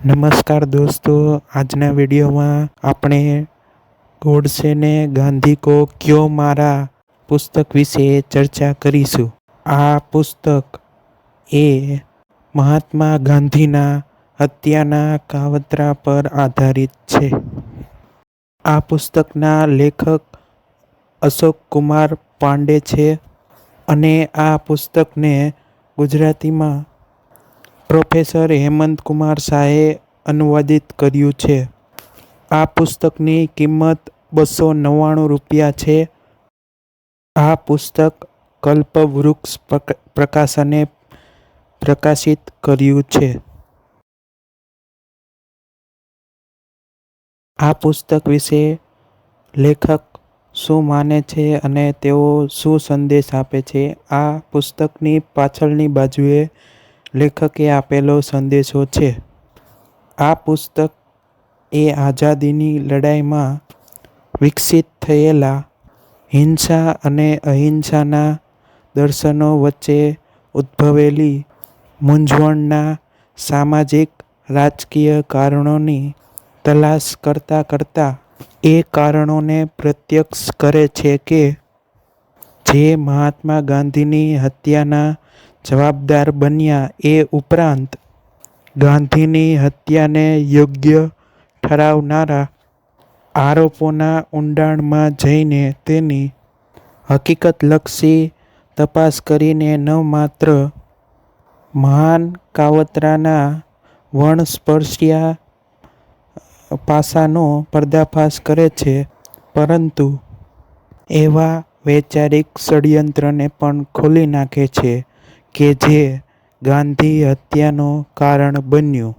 નમસ્કાર દોસ્તો, આજના વિડીયોમાં આપણે ગોડસેને ગાંધી કો ક્યો મારા પુસ્તક વિશે ચર્ચા કરીશું. આ પુસ્તક એ મહાત્મા ગાંધીના હત્યાના કાવતરા પર આધારિત છે. આ પુસ્તકના લેખક અશોક કુમાર પાંડે છે અને આ પુસ્તકને ગુજરાતીમાં પ્રોફેસર હેમંત કુમાર શાહે અનુવાદિત કર્યું છે. આ પુસ્તકની કિંમત ₹299 છે. આ પુસ્તક કલ્પવૃક્ષ પ્રકાશને પ્રકાશિત કર્યું છે. આ પુસ્તક વિશે લેખક શું માને છે અને તેઓ શું સંદેશ આપે છે. આ પુસ્તકની પાછળની બાજુએ લેખકે આપેલો સંદેશો છે. આ પુસ્તક એ આઝાદીની લડાઈમાં વિકસિત થયેલા હિંસા અને અહિંસાના દર્શનો વચ્ચે ઉદ્ભવેલી મૂંઝવણના સામાજિક રાજકીય કારણોની તલાશ કરતા એ કારણોને પ્રત્યક્ષ કરે છે કે જે મહાત્મા ગાંધીની હત્યાના જવાબદાર બન્યા. એ ઉપરાંત ગાંધીની હત્યાને યોગ્ય ઠરાવનારા આરોપોના ઊંડાણમાં જઈને તેની હકીકતલક્ષી તપાસ કરીને ન માત્ર મહાન કાવતરાના વણસ્પર્શ્યા પાસાનો પર્દાફાશ કરે છે, પરંતુ એવા વૈચારિક ષડયંત્રને પણ ખોલી નાખે છે કે જે ગાંધી હત્યાનું કારણ બન્યું.